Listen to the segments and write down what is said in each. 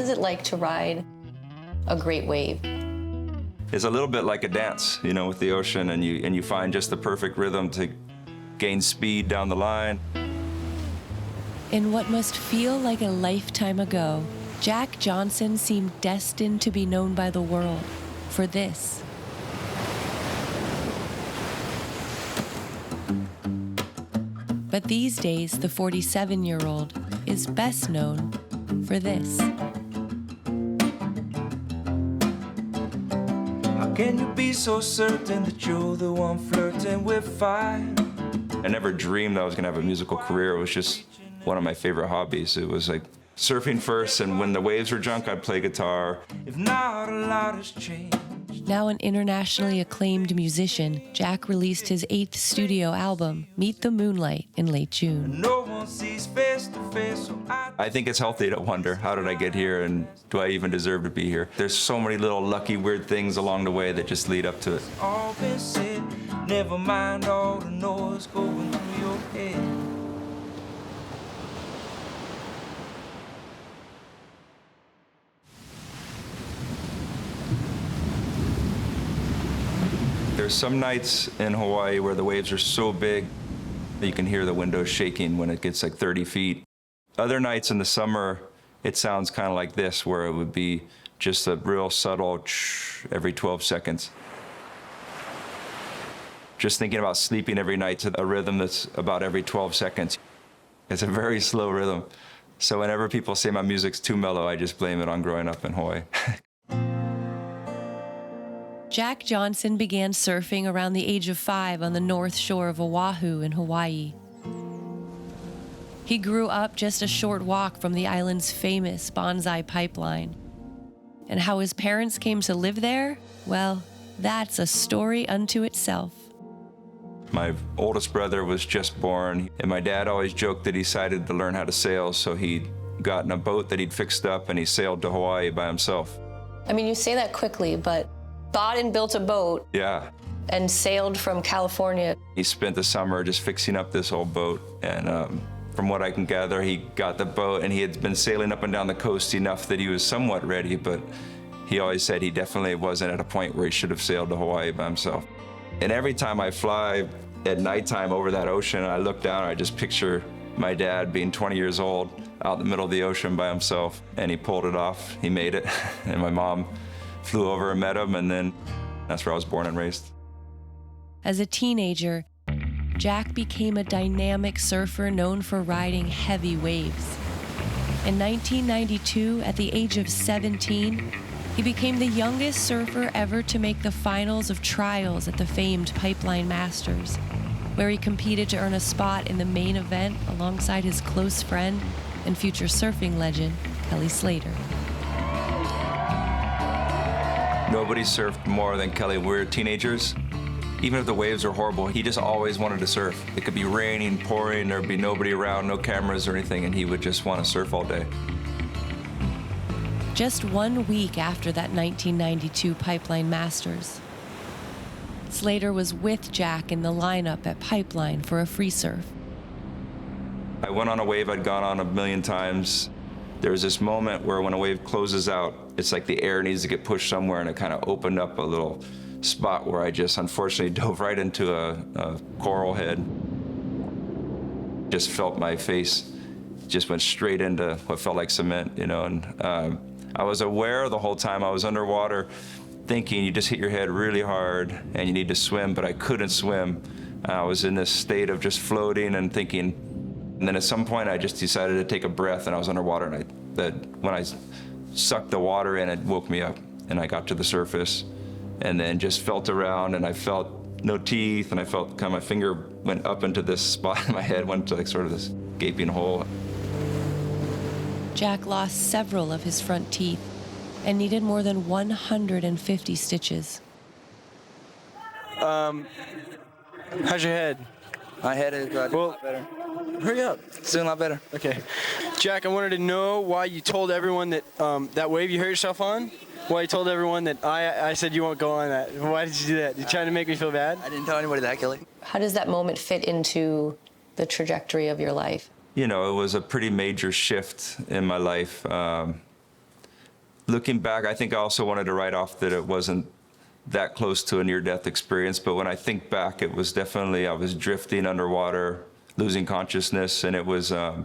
is it like to ride a great wave? It's a little bit like a dance, you know, with the ocean, and you find just the perfect rhythm to gain speed down the line. In what must feel like a lifetime ago, Jack Johnson seemed destined to be known by the world for this. But these days, the 47-year-old is best known for this. How can you be so certain that you're the one flirting with fire? I never dreamed I was gonna have a musical career. It was just one of my favorite hobbies. It was like surfing first, and when the waves were drunk, I'd play guitar. If not, a lot has changed. Now an internationally acclaimed musician, Jack released his 8th studio album, Meet the Moonlight, in late June. No one sees face to face, so I think it's healthy to wonder, how did I get here, and do I even deserve to be here? There's so many little lucky, weird things along the way that just lead up to it. All been said, never mind all the noise going through your head. There's some nights in Hawaii where the waves are so big that you can hear the windows shaking when it gets like 30 feet. Other nights in the summer, it sounds kind of like this, where it would be just a real subtle every 12 seconds. Just thinking about sleeping every night to a rhythm that's about every 12 seconds. It's a very slow rhythm. So whenever people say my music's too mellow, I just blame it on growing up in Hawaii. Jack Johnson began surfing around the age of 5 on the north shore of Oahu in Hawaii. He grew up just a short walk from the island's famous bonsai pipeline. And how his parents came to live there? Well, that's a story unto itself. My oldest brother was just born, and my dad always joked that he decided to learn how to sail, so he got in a boat that he'd fixed up and he sailed to Hawaii by himself. I mean, you say that quickly, but bought and built a boat. Yeah. And sailed from California. He spent the summer just fixing up this old boat, and from what I can gather, he got the boat and he had been sailing up and down the coast enough that he was somewhat ready, but he always said he definitely wasn't at a point where he should have sailed to Hawaii by himself. And every time I fly at nighttime over that ocean, I look down, I just picture my dad being 20 years old out in the middle of the ocean by himself, and he pulled it off, he made it, and my mom flew over and met him, and then that's where I was born and raised. As a teenager, Jack became a dynamic surfer known for riding heavy waves. In 1992, at the age of 17, he became the youngest surfer ever to make the finals of trials at the famed Pipeline Masters, where he competed to earn a spot in the main event alongside his close friend and future surfing legend, Kelly Slater. Nobody surfed more than Kelly. We were teenagers. Even if the waves were horrible, he just always wanted to surf. It could be raining, pouring, there'd be nobody around, no cameras or anything, and he would just want to surf all day. Just 1 week after that 1992 Pipeline Masters, Slater was with Jack in the lineup at Pipeline for a free surf. I went on a wave I'd gone on a million times. There was this moment where when a wave closes out, it's like the air needs to get pushed somewhere, and it kind of opened up a little spot where I just unfortunately dove right into a coral head. Just felt my face just went straight into what felt like cement, you know, and I was aware the whole time I was underwater thinking you just hit your head really hard and you need to swim, but I couldn't swim. I was in this state of just floating and thinking. And then at some point, I just decided to take a breath, and I was underwater, and when I sucked the water in, it woke me up, and I got to the surface, and then just felt around, and I felt no teeth, and I felt kind of my finger went up into this spot in my head, went to like sort of this gaping hole. Jack lost several of his front teeth and needed more than 150 stitches. How's your head? My head is a lot better. Hurry up. It's doing a lot better. Okay. Jack, I wanted to know why you told everyone that that wave you hurt yourself on, why you told everyone that I said you won't go on that. Why did you do that? You trying to make me feel bad? I didn't tell anybody that, Kelly. How does that moment fit into the trajectory of your life? You know, it was a pretty major shift in my life. Looking back, I think I also wanted to write off that it wasn't that close to a near-death experience, but when I think back, it was definitely, I was drifting underwater, losing consciousness, and it was, yeah,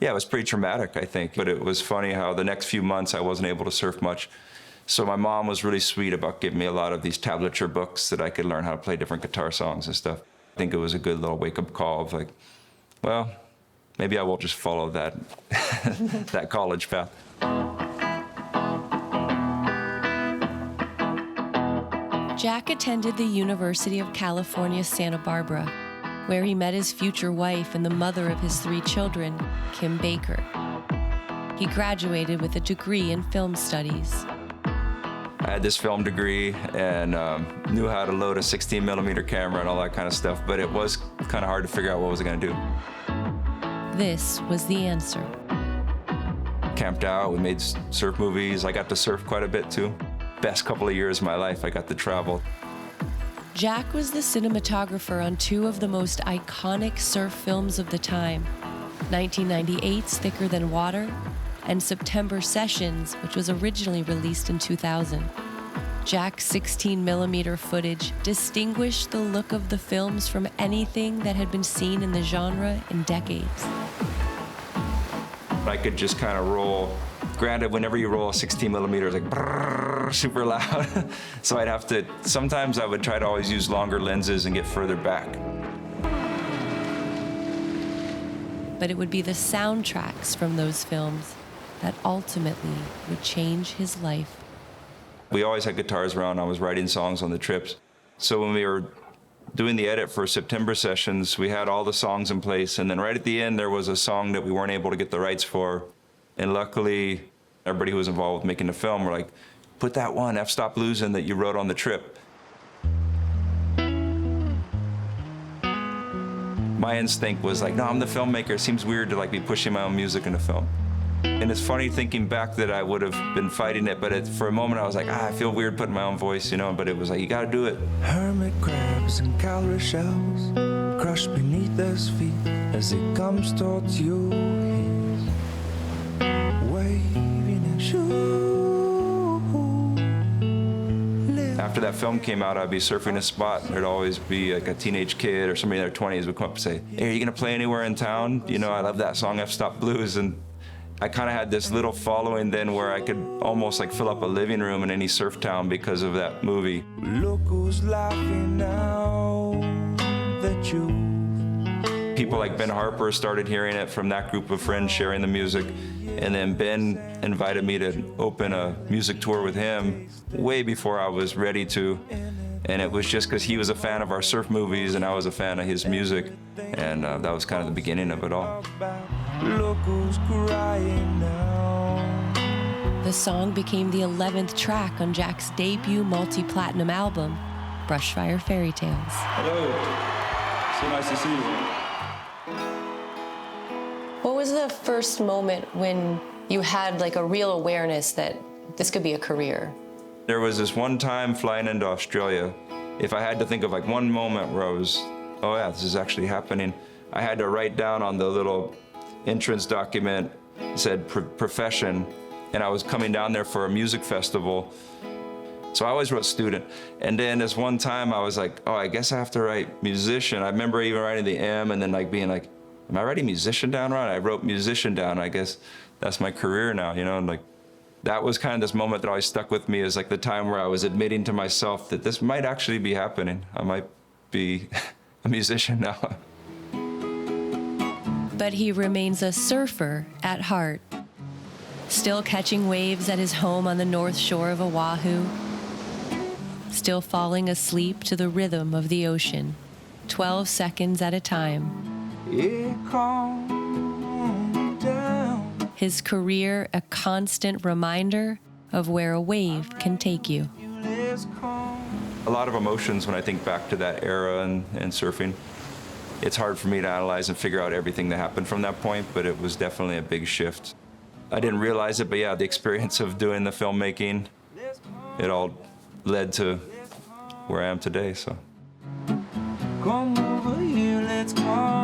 it was pretty traumatic, I think. But it was funny how the next few months I wasn't able to surf much. So my mom was really sweet about giving me a lot of these tablature books that I could learn how to play different guitar songs and stuff. I think it was a good little wake-up call of like, well, maybe I will just follow that, that college path. Jack attended the University of California, Santa Barbara, where he met his future wife and the mother of his 3 children, Kim Baker. He graduated with a degree in film studies. I had this film degree and knew how to load a 16mm camera and all that kind of stuff, but it was kind of hard to figure out what was I going to do. This was the answer. Camped out, we made surf movies. I got to surf quite a bit too. Best couple of years of my life, I got to travel. Jack was the cinematographer on 2 of the most iconic surf films of the time, 1998's Thicker Than Water and September Sessions, which was originally released in 2000. Jack's 16mm footage distinguished the look of the films from anything that had been seen in the genre in decades. I could just kind of roll. Granted, whenever you roll a 16mm, it's like brrr, super loud. So I'd have to, sometimes I would try to always use longer lenses and get further back. But it would be the soundtracks from those films that ultimately would change his life. We always had guitars around. I was writing songs on the trips. So when we were doing the edit for September Sessions, we had all the songs in place. And then right at the end, there was a song that we weren't able to get the rights for. And luckily, everybody who was involved with making the film were like, put that one, F Stop Losing, that you wrote on the trip. My instinct was like, no, I'm the filmmaker. It seems weird to like be pushing my own music in a film. And it's funny thinking back that I would have been fighting it, but for a moment I was like, I feel weird putting my own voice, you know, but it was like, you gotta do it. Hermit crabs and calorie shells crush beneath his feet as he comes towards you. He's waving at you. After that film came out, I'd be surfing a spot. There'd always be like a teenage kid or somebody in their 20s would come up and say, hey, are you gonna play anywhere in town? You know, I love that song, F Stop Blues. And I kind of had this little following then where I could almost like fill up a living room in any surf town because of that movie. Look who's laughing now that you. People like Ben Harper started hearing it from that group of friends sharing the music. And then Ben invited me to open a music tour with him way before I was ready to. And it was just because he was a fan of our surf movies and I was a fan of his music. And that was kind of the beginning of it all. Look who's crying now. The song became the 11th track on Jack's debut multi-platinum album, Brushfire Fairy Tales. Hello. So nice to see you. What was the first moment when you had like a real awareness that this could be a career? There was this one time flying into Australia. If I had to think of like one moment where I was, oh yeah, this is actually happening, I had to write down on the little entrance document, it said profession, and I was coming down there for a music festival. So I always wrote student. And then this one time I was like, oh, I guess I have to write musician. I remember even writing the M and then like being like, am I writing musician down right? I wrote musician down. I guess that's my career now, you know? And like, that was kind of this moment that always stuck with me, is like the time where I was admitting to myself that this might actually be happening. I might be a musician now. But he remains a surfer at heart, still catching waves at his home on the north shore of Oahu, still falling asleep to the rhythm of the ocean, 12 seconds at a time. It calmed down. His career a constant reminder of where a wave can take you. A lot of emotions when I think back to that era and surfing. It's hard for me to analyze and figure out everything that happened from that point, but it was definitely a big shift. I didn't realize it, but yeah, the experience of doing the filmmaking, it all led to where I am today, so. Come over here, let's calm